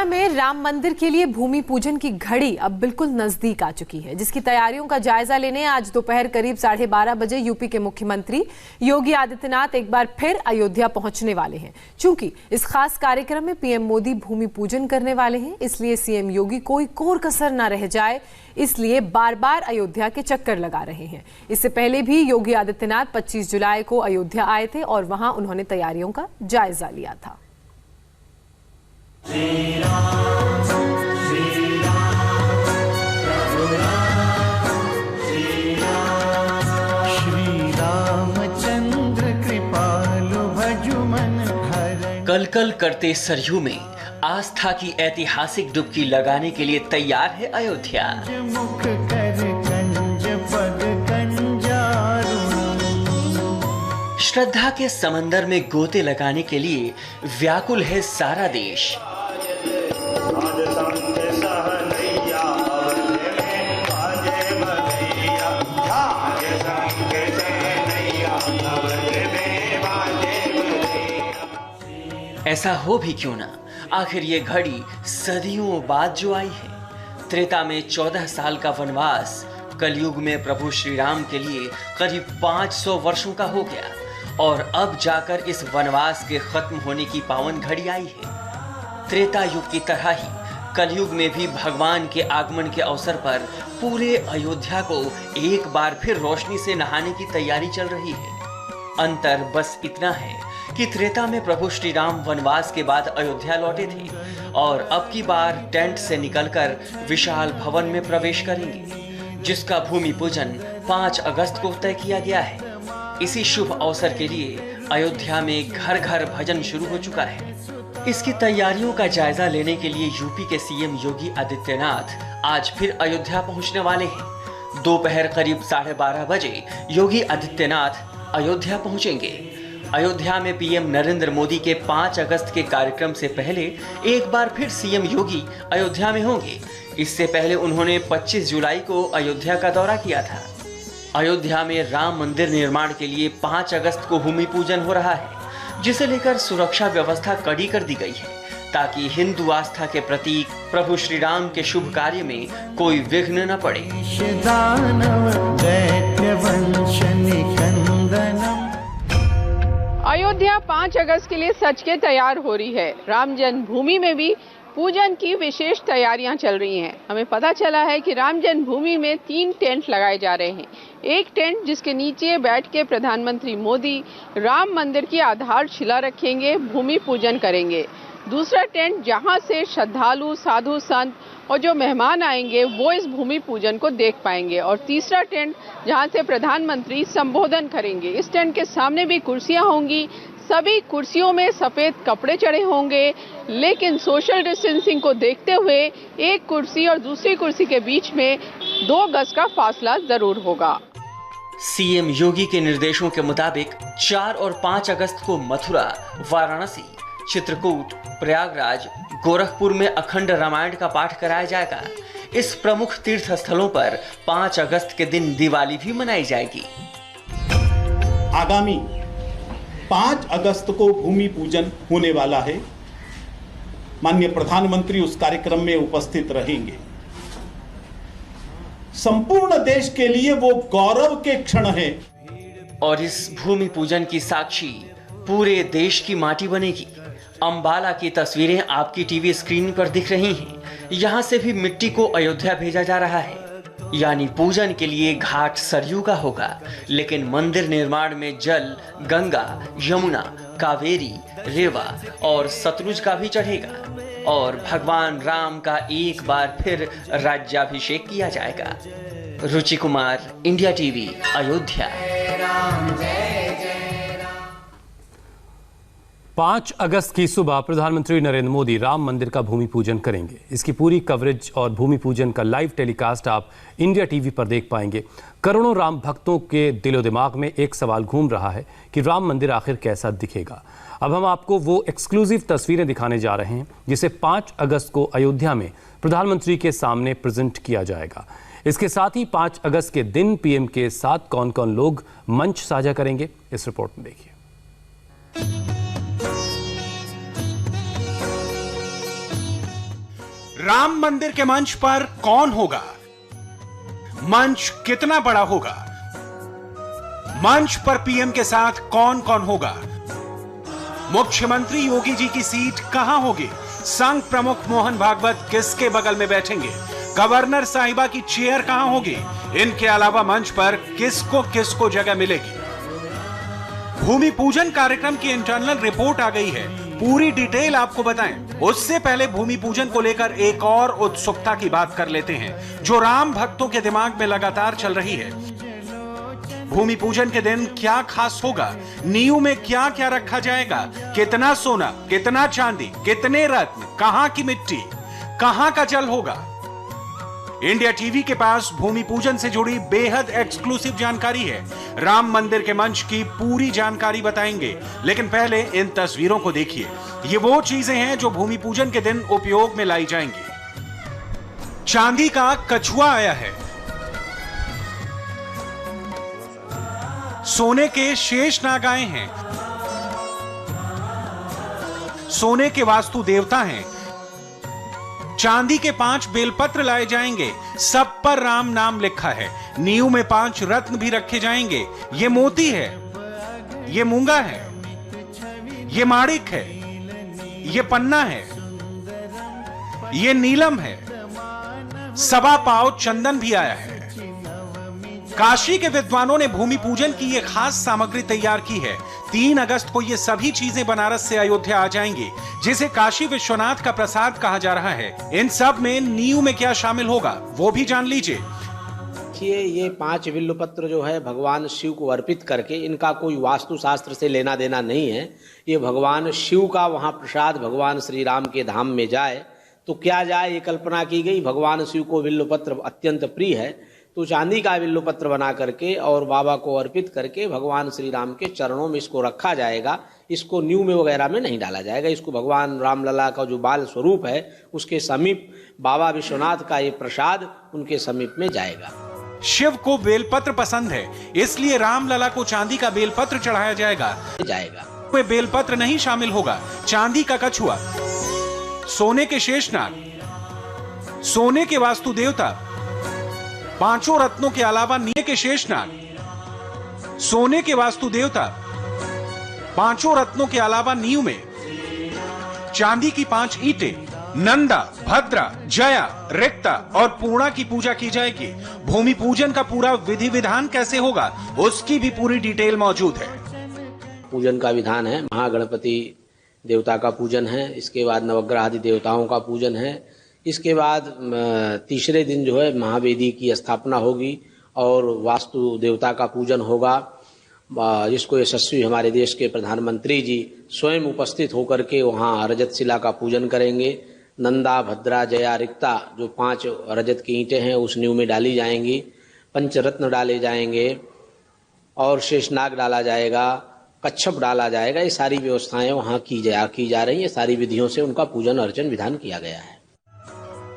में राम मंदिर के लिए भूमि पूजन की घड़ी अब बिल्कुल नजदीक आ चुकी है, जिसकी तैयारियों का जायजा लेने आज दोपहर करीब 12:30 बजे यूपी के मुख्यमंत्री योगी आदित्यनाथ एक बार फिर अयोध्या पहुंचने वाले हैं। चूंकि इस खास कार्यक्रम में पीएम मोदी भूमि पूजन करने वाले हैं, इसलिए सीएम योगी कोई कोर कसर न रह जाए, इसलिए बार बार अयोध्या के चक्कर लगा रहे हैं। इससे पहले भी योगी आदित्यनाथ 25 जुलाई को अयोध्या आए थे और वहां उन्होंने तैयारियों का जायजा लिया था। श्री राम चंद्र कृपालु भजु मन हरण। कल कल करते सरयू में आस्था की ऐतिहासिक डुबकी लगाने के लिए तैयार है अयोध्या। मुख कर कंज पग कंजारू। श्रद्धा के समंदर में गोते लगाने के लिए व्याकुल है सारा देश। ऐसा हो भी क्यों ना, आखिर ये घड़ी सदियों बाद जो आई है। त्रेता में 14 साल का वनवास कलयुग में प्रभु श्री राम के लिए करीब 500 वर्षों का हो गया और अब जाकर इस वनवास के खत्म होने की पावन घड़ी आई है। त्रेता युग की तरह ही कलयुग में भी भगवान के आगमन के अवसर पर पूरे अयोध्या को एक बार फिर रोशनी से नहाने की तैयारी चल रही है। अंतर बस इतना है कि त्रेता में प्रभु श्री राम वनवास के बाद अयोध्या लौटे थे और अब की बार टेंट से निकलकर विशाल भवन में प्रवेश करेंगे, जिसका भूमि पूजन 5 अगस्त को तय किया गया है। इसी शुभ अवसर के लिए अयोध्या में घर घर भजन शुरू हो चुका है। इसकी तैयारियों का जायजा लेने के लिए यूपी के सीएम योगी आदित्यनाथ आज फिर अयोध्या पहुंचने वाले हैं। दोपहर करीब 12:30 बजे योगी आदित्यनाथ अयोध्या पहुंचेंगे। अयोध्या में पीएम नरेंद्र मोदी के 5 अगस्त के कार्यक्रम से पहले एक बार फिर सीएम योगी अयोध्या में होंगे। इससे पहले उन्होंने 25 जुलाई को अयोध्या का दौरा किया था। अयोध्या में राम मंदिर निर्माण के लिए 5 अगस्त को भूमि पूजन हो रहा है, जिसे लेकर सुरक्षा व्यवस्था कड़ी कर दी गई है ताकि हिंदू आस्था के प्रतीक प्रभु श्री राम के शुभ कार्य में कोई विघ्न न पड़े। अयोध्या 5 अगस्त के लिए सच के तैयार हो रही है। राम जन्मभूमि में भी पूजन की विशेष तैयारियां चल रही हैं। हमें पता चला है कि राम जन्मभूमि में 3 टेंट लगाए जा रहे हैं। एक टेंट जिसके नीचे बैठ के प्रधानमंत्री मोदी राम मंदिर की आधारशिला रखेंगे, भूमि पूजन करेंगे। दूसरा टेंट जहां से श्रद्धालु, साधु संत और जो मेहमान आएंगे वो इस भूमि पूजन को देख पाएंगे। और तीसरा टेंट जहां से प्रधानमंत्री संबोधन करेंगे। इस टेंट के सामने भी कुर्सियां होंगी। सभी कुर्सियों में सफेद कपड़े चढ़े होंगे, लेकिन सोशल डिस्टेंसिंग को देखते हुए एक कुर्सी और दूसरी कुर्सी के बीच में 2 गज का फासला जरूर होगा। सीएम योगी के निर्देशों के मुताबिक 4 और 5 अगस्त को मथुरा, वाराणसी, चित्रकूट, प्रयागराज, गोरखपुर में अखंड रामायण का पाठ कराया जाएगा। इस प्रमुख तीर्थ स्थलों पर 5 अगस्त के दिन दिवाली भी मनाई जाएगी। आगामी 5 अगस्त को भूमि पूजन होने वाला है। माननीय प्रधानमंत्री उस कार्यक्रम में उपस्थित रहेंगे। संपूर्ण देश के लिए वो गौरव के क्षण है। और इस भूमि पूजन की साक्षी पूरे देश की माटी बनेगी। अंबाला की तस्वीरें आपकी टीवी स्क्रीन पर दिख रही हैं। यहाँ से भी मिट्टी को अयोध्या भेजा जा रहा है, यानी पूजन के लिए घाट सरयू का होगा, लेकिन मंदिर निर्माण में जल गंगा, यमुना, कावेरी, रेवा और सतलुज का भी चढ़ेगा और भगवान राम का एक बार फिर राज्याभिषेक किया जाएगा। रुचि कुमार, इंडिया टीवी, अयोध्या। 5 अगस्त की सुबह प्रधानमंत्री नरेंद्र मोदी राम मंदिर का भूमि पूजन करेंगे। इसकी पूरी कवरेज और भूमि पूजन का लाइव टेलीकास्ट आप इंडिया टीवी पर देख पाएंगे। करोड़ों राम भक्तों के दिलो दिमाग में एक सवाल घूम रहा है कि राम मंदिर आखिर कैसा दिखेगा। अब हम आपको वो एक्सक्लूसिव तस्वीरें दिखाने जा रहे हैं जिसे 5 अगस्त को अयोध्या में प्रधानमंत्री के सामने प्रेजेंट किया जाएगा। इसके साथ ही 5 अगस्त के दिन पीएम के साथ कौन कौन लोग मंच साझा करेंगे, इस रिपोर्ट में देखिए। राम मंदिर के मंच पर कौन होगा? मंच कितना बड़ा होगा? मंच पर पीएम के साथ कौन कौन होगा? मुख्यमंत्री योगी जी की सीट कहां होगी? संघ प्रमुख मोहन भागवत किसके बगल में बैठेंगे? गवर्नर साहिबा की चेयर कहां होगी? इनके अलावा मंच पर किसको किसको जगह मिलेगी? भूमि पूजन कार्यक्रम की इंटरनल रिपोर्ट आ गई है, पूरी डिटेल आपको बताएं। उससे पहले भूमि पूजन को लेकर एक और उत्सुकता की बात कर लेते हैं जो राम भक्तों के दिमाग में लगातार चल रही है। भूमि पूजन के दिन क्या खास होगा? नींव में क्या क्या रखा जाएगा? कितना सोना, कितना चांदी, कितने रत्न, कहां की मिट्टी, कहां का जल होगा? इंडिया टीवी के पास भूमि पूजन से जुड़ी बेहद एक्सक्लूसिव जानकारी है। राम मंदिर के मंच की पूरी जानकारी बताएंगे, लेकिन पहले इन तस्वीरों को देखिए। ये वो चीजें हैं जो भूमि पूजन के दिन उपयोग में लाई जाएंगी। चांदी का कछुआ आया है, सोने के शेषनाग आए हैं, सोने के वास्तु देवता हैं, चांदी के 5 बेलपत्र लाए जाएंगे, सब पर राम नाम लिखा है। नींव में 5 रत्न भी रखे जाएंगे। ये मोती है, ये मूंगा है, ये माणिक है, ये पन्ना है, ये नीलम है, 1.25 पाव चंदन भी आया है। काशी के विद्वानों ने भूमि पूजन की ये खास सामग्री तैयार की है। 3 अगस्त को ये सभी चीजें बनारस से अयोध्या आ जाएंगी, जिसे काशी विश्वनाथ का प्रसाद कहा जा रहा है। इन सब में नींव में क्या शामिल होगा वो भी जान लीजिए। देखिए, ये 5 बिल्वपत्र जो है भगवान शिव को अर्पित करके, इनका कोई वास्तु शास्त्र से लेना देना नहीं है। ये भगवान शिव का वहाँ प्रसाद भगवान श्री राम के धाम में जाए तो क्या जाए, ये कल्पना की गई। भगवान शिव को बिल्वपत्र अत्यंत प्रिय है, तो चांदी का बिल्वपत्र बना करके और बाबा को अर्पित करके भगवान श्री राम के चरणों में इसको रखा जाएगा। इसको नींव में वगैरह में नहीं डाला जाएगा। इसको भगवान रामलला का जो बाल स्वरूप है उसके समीप बाबा विश्वनाथ का ये प्रसाद उनके समीप में जाएगा। शिव को बेलपत्र पसंद है, इसलिए रामलला को चांदी का बेलपत्र चढ़ाया जाएगा। में बेलपत्र नहीं शामिल होगा। चांदी का कछुआ, सोने के शेषनाग, सोने के वास्तु देवता, 5 रत्नों के अलावा नीले के शेषनाग, सोने के वास्तु देवता, 5 रत्नों के अलावा नींव में चांदी की 5 ईंटें, नंदा, भद्रा, जया, रिक्ता और पूर्णा की पूजा की जाएगी। भूमि पूजन का पूरा विधि विधान कैसे होगा उसकी भी पूरी डिटेल मौजूद है। पूजन का विधान है, महागणपति देवता का पूजन है, इसके बाद नवग्रह आदि देवताओं का पूजन है, इसके बाद तीसरे दिन जो है महावेदी की स्थापना होगी और वास्तु देवता का पूजन होगा, जिसको यशस्वी हमारे देश के प्रधानमंत्री जी स्वयं उपस्थित होकर के वहाँ रजत शिला का पूजन करेंगे। नंदा, भद्रा, जया, रिक्ता जो 5 रजत की ईंटें हैं उस नींव में डाली जाएंगी। पंचरत्न डाले जाएंगे और शेषनाग डाला जाएगा, कच्छप डाला जाएगा। ये सारी व्यवस्थाएं वहाँ की जा रही है। सारी विधियों से उनका पूजन अर्चन विधान किया गया है।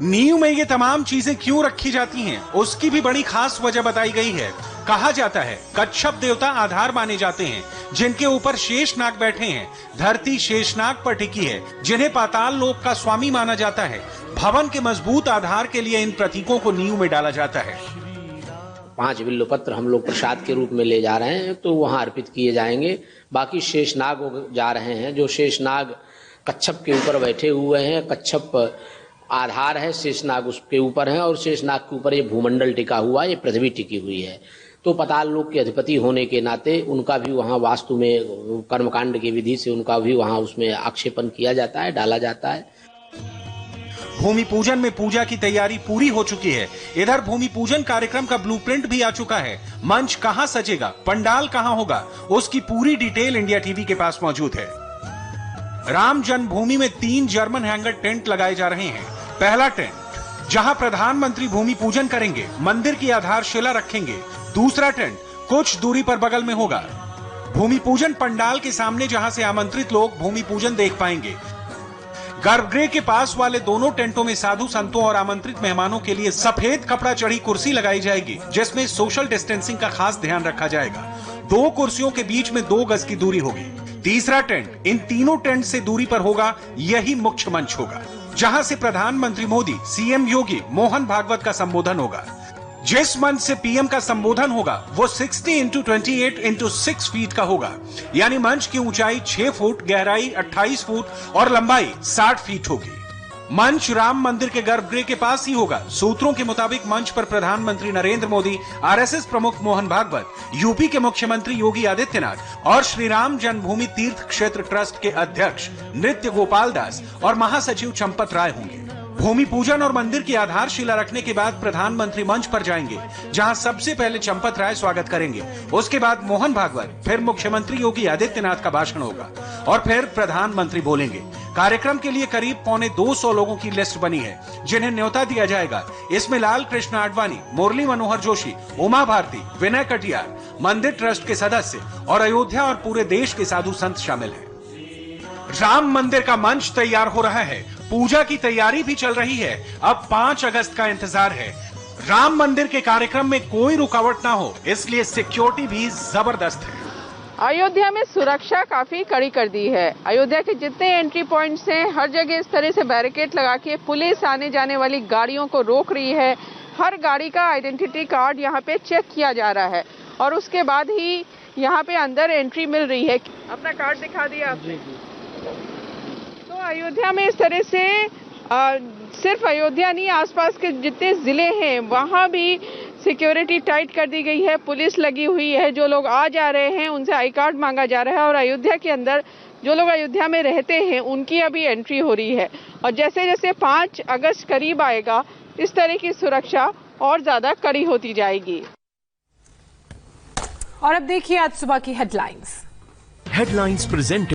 नींव में ये तमाम चीजें क्यों रखी जाती हैं उसकी भी बड़ी खास वजह बताई गई है। कहा जाता है कच्छप देवता आधार माने जाते हैं, जिनके ऊपर शेषनाग बैठे हैं। धरती शेषनाग पर टिकी है, जिन्हें पाताल लोक का स्वामी माना जाता है। भवन के मजबूत आधार के लिए इन प्रतीकों को नींव में डाला जाता है। 5 बिल्वपत्र हम लोग प्रसाद के रूप में ले जा रहे हैं, तो वहाँ अर्पित किए जाएंगे। बाकी शेषनाग जा रहे हैं, जो शेषनाग कच्छप के ऊपर बैठे हुए हैं। कच्छप आधार है, शेषनाग उसके ऊपर है और शेषनाग के ऊपर ये भूमंडल टिका हुआ, ये पृथ्वी टिकी हुई है। तो पाताल लोक के अधिपति होने के नाते उनका भी वहाँ वास्तु में कर्मकांड की विधि से उनका भी वहाँ उसमें आक्षेपण किया जाता है, डाला जाता है। भूमि पूजन में पूजा की तैयारी पूरी हो चुकी है। इधर भूमि पूजन कार्यक्रम का ब्लूप्रिंट भी आ चुका है। मंच कहां सजेगा, पंडाल कहां होगा, उसकी पूरी डिटेल इंडिया टीवी के पास मौजूद है। राम जन्मभूमि में 3 जर्मन हैंगर टेंट लगाए जा रहे हैं। पहला टेंट जहां प्रधानमंत्री भूमि पूजन करेंगे, मंदिर की आधारशिला रखेंगे। दूसरा टेंट कुछ दूरी पर बगल में होगा, भूमि पूजन पंडाल के सामने, जहां से आमंत्रित लोग भूमि पूजन देख पाएंगे। गर्भगृह के पास वाले दोनों टेंटों में साधु संतों और आमंत्रित मेहमानों के लिए सफेद कपड़ा चढ़ी कुर्सी लगाई जाएगी, जिसमें सोशल डिस्टेंसिंग का खास ध्यान रखा जाएगा। 2 कुर्सियों के बीच में 2 गज की दूरी होगी। तीसरा टेंट इन तीनों टेंट से दूरी पर होगा, यही मुख्य मंच होगा, जहां से प्रधानमंत्री मोदी, सीएम योगी, मोहन भागवत का संबोधन होगा। जिस मंच से पीएम का संबोधन होगा वो 60x28x6 फीट का होगा, यानी मंच की ऊंचाई 6 फुट, गहराई 28 फुट और लंबाई 60 फीट होगी। मंच राम मंदिर के गर्भगृह के पास ही होगा। सूत्रों के मुताबिक मंच पर प्रधानमंत्री नरेंद्र मोदी, आरएसएस प्रमुख मोहन भागवत, यूपी के मुख्यमंत्री योगी आदित्यनाथ और श्री राम जन्मभूमि तीर्थ क्षेत्र ट्रस्ट के अध्यक्ष नृत्य गोपाल दास और महासचिव चंपत राय होंगे। भूमि पूजन और मंदिर की आधारशिला रखने के बाद प्रधानमंत्री मंच पर जाएंगे, जहां सबसे पहले चंपत राय स्वागत करेंगे। उसके बाद मोहन भागवत, फिर मुख्यमंत्री योगी आदित्यनाथ का भाषण होगा और फिर प्रधानमंत्री बोलेंगे। कार्यक्रम के लिए करीब 225 लोगों की लिस्ट बनी है, जिन्हें न्योता दिया जाएगा। इसमें लाल कृष्ण आडवाणी, मुरली मनोहर जोशी, उमा भारती, विनय कटियार, मंदिर ट्रस्ट के सदस्य और अयोध्या और पूरे देश के साधु संत शामिल हैं। राम मंदिर का मंच तैयार हो रहा है, पूजा की तैयारी भी चल रही है। अब 5 अगस्त का इंतजार है। राम मंदिर के कार्यक्रम में कोई रुकावट ना हो, इसलिए सिक्योरिटी भी जबरदस्त है। अयोध्या में सुरक्षा काफी कड़ी कर दी है। अयोध्या के जितने एंट्री पॉइंट्स हैं, हर जगह इस तरह से बैरिकेड लगा के पुलिस आने जाने वाली गाड़ियों को रोक रही है। हर गाड़ी का आइडेंटिटी कार्ड यहाँ पे चेक किया जा रहा है और उसके बाद ही यहाँ पे अंदर एंट्री मिल रही है। अपना कार्ड दिखा दिया आपने। तो अयोध्या में इस तरह से सिर्फ अयोध्या नहीं, आसपास के जितने जिले हैं वहाँ भी सिक्योरिटी टाइट कर दी गई है। पुलिस लगी हुई है। जो लोग आ जा रहे हैं उनसे आई कार्ड मांगा जा रहा है और अयोध्या के अंदर जो लोग अयोध्या में रहते हैं उनकी अभी एंट्री हो रही है। और जैसे जैसे 5 अगस्त करीब आएगा, इस तरह की सुरक्षा और ज्यादा कड़ी होती जाएगी। और अब देखिए आज सुबह की हेडलाइंस। Headlines presented